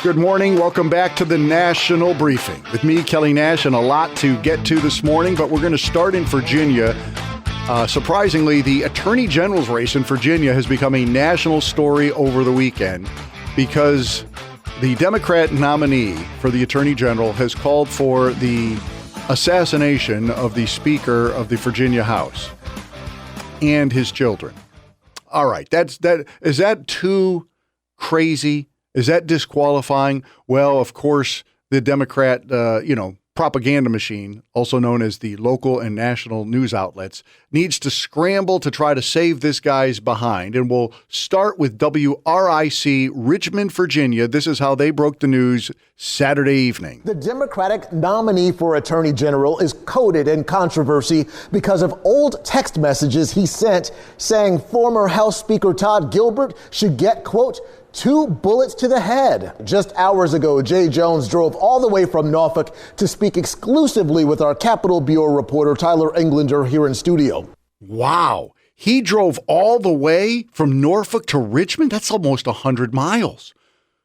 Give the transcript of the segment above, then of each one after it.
Good morning. Welcome back to the National Briefing. With me, Kelly Nash, and a lot to get to this morning, but we're going to start in Virginia. Surprisingly, the Attorney General's race in Virginia has become a national story over the weekend because the Democrat nominee for the Attorney General has called for the assassination of the Speaker of the Virginia House and his children. All right, is that too crazy? Is that disqualifying? Well, of course, the Democrat, propaganda machine, also known as the local and national news outlets, needs to scramble to try to save this guy's behind. And we'll start with WRIC Richmond, Virginia. This is how they broke the news Saturday evening. The Democratic nominee for Attorney General is coated in controversy because of old text messages he sent saying former House Speaker Todd Gilbert should get, quote, 2 bullets to the head. Just hours ago, Jay Jones drove all the way from Norfolk to speak exclusively with our Capitol Bureau reporter Tyler Englander here in studio. Wow. He drove all the way from Norfolk to Richmond? That's almost 100 miles.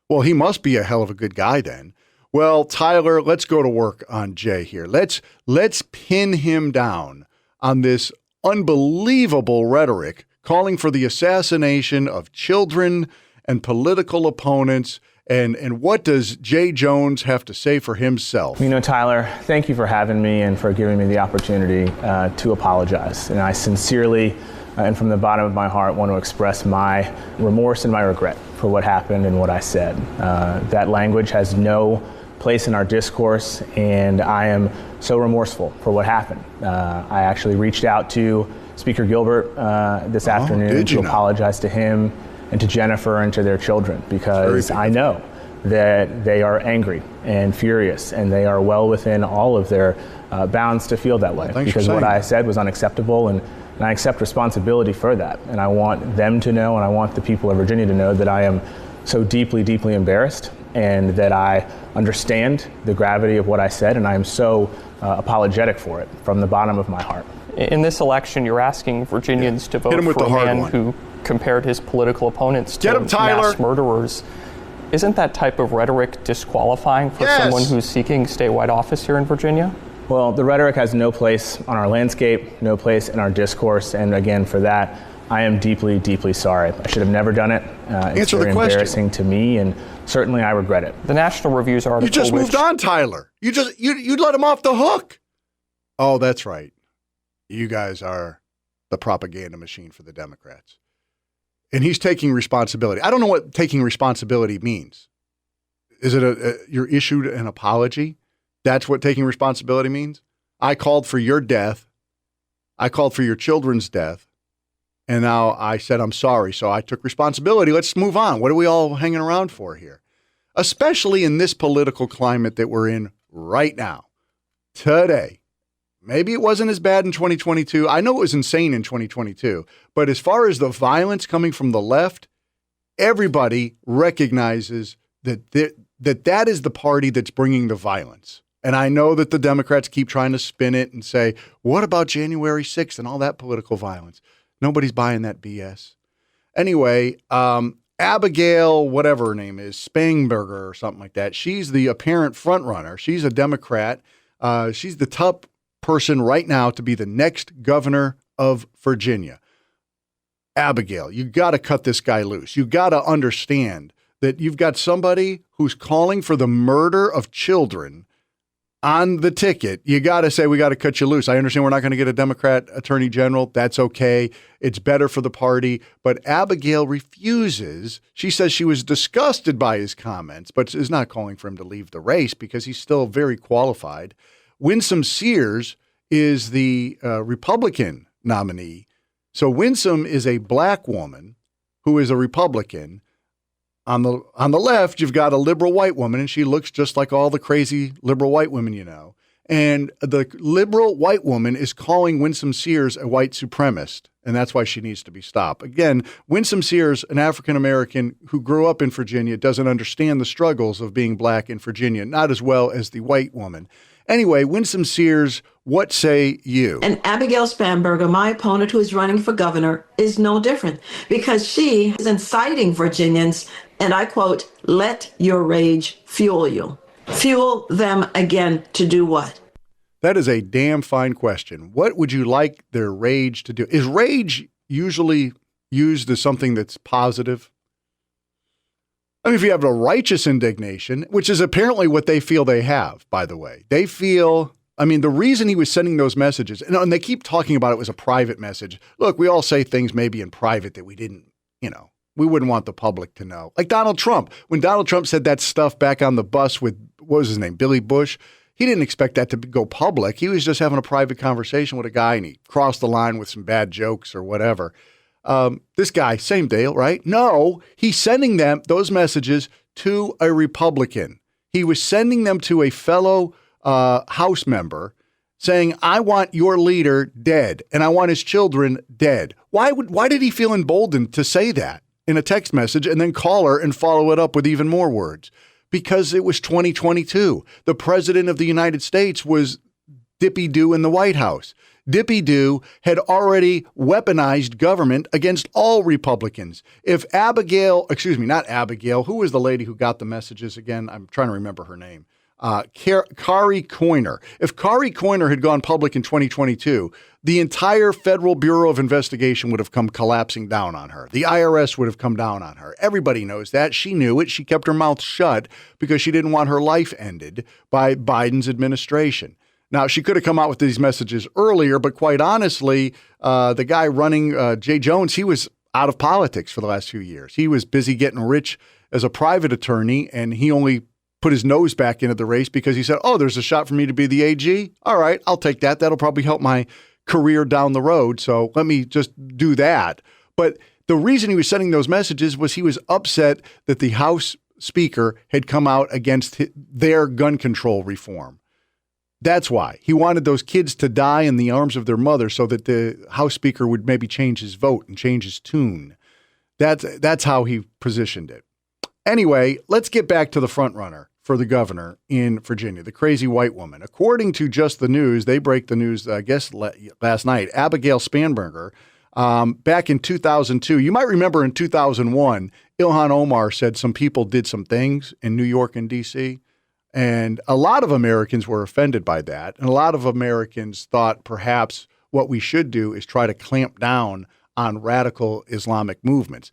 Well, he must be a hell of a good guy then. Well, Tyler, let's go to work on Jay here. Let's pin him down on this unbelievable rhetoric calling for the assassination of children and political opponents. And what does Jay Jones have to say for himself? Tyler, thank you for having me and for giving me the opportunity to apologize. And I sincerely and from the bottom of my heart want to express my remorse and my regret for what happened and what I said. That language has no place in our discourse, and I am so remorseful for what happened. I actually reached out to Speaker Gilbert this afternoon to apologize to him and to Jennifer and to their children, because I know that they are angry and furious, and they are well within all of their bounds to feel that way. Because what I said was unacceptable, and I accept responsibility for that. And I want them to know, and I want the people of Virginia to know that I am so deeply, deeply embarrassed, and that I understand the gravity of what I said, and I am so apologetic for it from the bottom of my heart. In this election, you're asking Virginians to vote for a man who compared his political opponents to mass murderers. Isn't that type of rhetoric disqualifying for someone who's seeking statewide office here in Virginia? Well, the rhetoric has no place on our landscape, no place in our discourse, and again, for that, I am deeply, deeply sorry. I should have never done it. It's very embarrassing to me, and certainly I regret it. The National Review's article. You just moved on, Tyler. You let him off the hook. Oh, that's right. You guys are the propaganda machine for the Democrats. And he's taking responsibility. I don't know what taking responsibility means. Is it you're issued an apology? That's what taking responsibility means? I called for your death. I called for your children's death. And now I said I'm sorry, so I took responsibility. Let's move on. What are we all hanging around for here? Especially in this political climate that we're in right now, today. Maybe it wasn't as bad in 2022. I know it was insane in 2022. But as far as the violence coming from the left, everybody recognizes that that is the party that's bringing the violence. And I know that the Democrats keep trying to spin it and say, what about January 6th and all that political violence? Nobody's buying that BS. Anyway, Abigail, whatever her name is, Spangenberger or something like that, she's the apparent front runner. She's a Democrat. She's the top person right now to be the next governor of Virginia. Abigail, you got to cut this guy loose. You got to understand that you've got somebody who's calling for the murder of children on the ticket. You got to say, we got to cut you loose. I understand we're not going to get a Democrat attorney general. That's okay. It's better for the party. But Abigail refuses. She says she was disgusted by his comments, but is not calling for him to leave the race because he's still very qualified. Winsome Sears is the Republican nominee. So Winsome is a black woman who is a Republican. On the left, you've got a liberal white woman, and she looks just like all the crazy liberal white women you know. And the liberal white woman is calling Winsome Sears a white supremacist, and that's why she needs to be stopped. Again, Winsome Sears, an African-American who grew up in Virginia, doesn't understand the struggles of being black in Virginia, not as well as the white woman. Anyway, Winsome Sears, what say you? And Abigail Spanberger, my opponent who is running for governor, is no different because she is inciting Virginians and I quote, let your rage fuel you. Fuel them again to do what? That is a damn fine question. What would you like their rage to do? Is rage usually used as something that's positive? I mean, if you have a righteous indignation, which is apparently what they feel they have, by the way. They feel, I mean, the reason he was sending those messages, and they keep talking about it was a private message. Look, we all say things maybe in private that we didn't, we wouldn't want the public to know. Like Donald Trump. When Donald Trump said that stuff back on the bus with, what was his name, Billy Bush, he didn't expect that to go public. He was just having a private conversation with a guy, and he crossed the line with some bad jokes or whatever. This guy, same deal, right? No, he's sending those messages to a Republican. He was sending them to a fellow House member saying, I want your leader dead, and I want his children dead. Why did he feel emboldened to say that in a text message and then call her and follow it up with even more words? Because it was 2022. The president of the United States was dippy-doo in the White House. Dippy-doo had already weaponized government against all Republicans. If not Abigail, who was the lady who got the messages again? I'm trying to remember her name. Kari Coyner. If Kari Coyner had gone public in 2022, the entire Federal Bureau of Investigation would have come collapsing down on her. The IRS would have come down on her. Everybody knows that. She knew it. She kept her mouth shut because she didn't want her life ended by Biden's administration. Now, she could have come out with these messages earlier, but quite honestly, the guy running, Jay Jones, he was out of politics for the last few years. He was busy getting rich as a private attorney, and he only put his nose back into the race because he said, oh, there's a shot for me to be the AG. All right, I'll take that. That'll probably help my career down the road. So let me just do that. But the reason he was sending those messages was he was upset that the House Speaker had come out against their gun control reform. That's why. He wanted those kids to die in the arms of their mother so that the House Speaker would maybe change his vote and change his tune. That's how he positioned it. Anyway, let's get back to the front runner for the governor in Virginia, the crazy white woman. According to Just the News, they break the news, I guess, last night. Abigail Spanberger, back in 2002, you might remember in 2001, Ilhan Omar said some people did some things in New York and D.C., and a lot of Americans were offended by that. And a lot of Americans thought perhaps what we should do is try to clamp down on radical Islamic movements.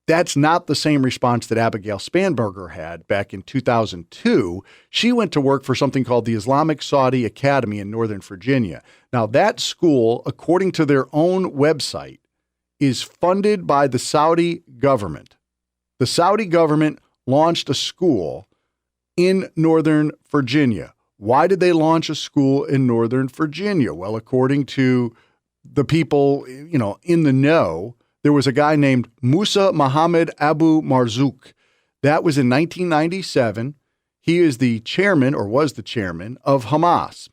That's not the same response that Abigail Spanberger had back in 2002. She went to work for something called the Islamic Saudi Academy in Northern Virginia. Now, that school, according to their own website, is funded by the Saudi government. The Saudi government launched a school in Northern Virginia. Why did they launch a school in Northern Virginia? Well, according to the people, in the know, there was a guy named Musa Mohammed Abu Marzouk. That was in 1997. He is the chairman, or was the chairman, of Hamas.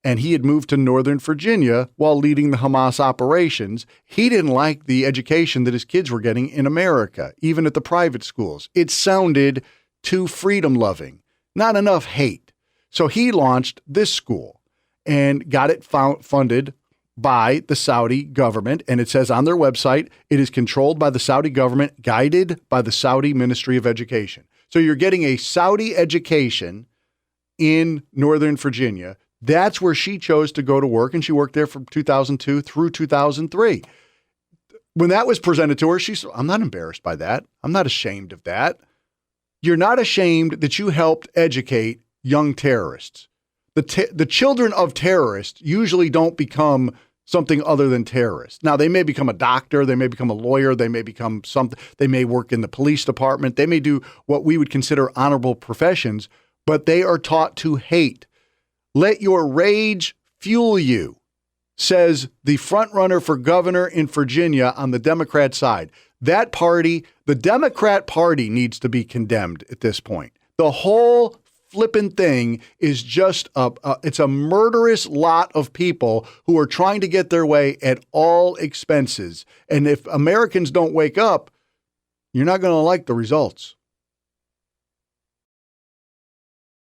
And he had moved to Northern Virginia while leading the Hamas operations. He didn't like the education that his kids were getting in America, even at the private schools. It sounded too freedom-loving, not enough hate. So he launched this school and got it funded by the Saudi government. And it says on their website, it is controlled by the Saudi government, guided by the Saudi Ministry of Education. So you're getting a Saudi education in Northern Virginia. That's where she chose to go to work, and she worked there from 2002 through 2003. When that was presented to her, she said, I'm not embarrassed by that. I'm not ashamed of that. You're not ashamed that you helped educate young terrorists. The children of terrorists usually don't become something other than terrorists. Now, they may become a doctor, they may become a lawyer, they may become something, they may work in the police department, they may do what we would consider honorable professions, but they are taught to hate. Let your rage fuel you, says the frontrunner for governor in Virginia on the Democrat side. That party, the Democrat Party, needs to be condemned at this point. The whole flippin' thing is just it's a murderous lot of people who are trying to get their way at all expenses. And if Americans don't wake up, you're not going to like the results.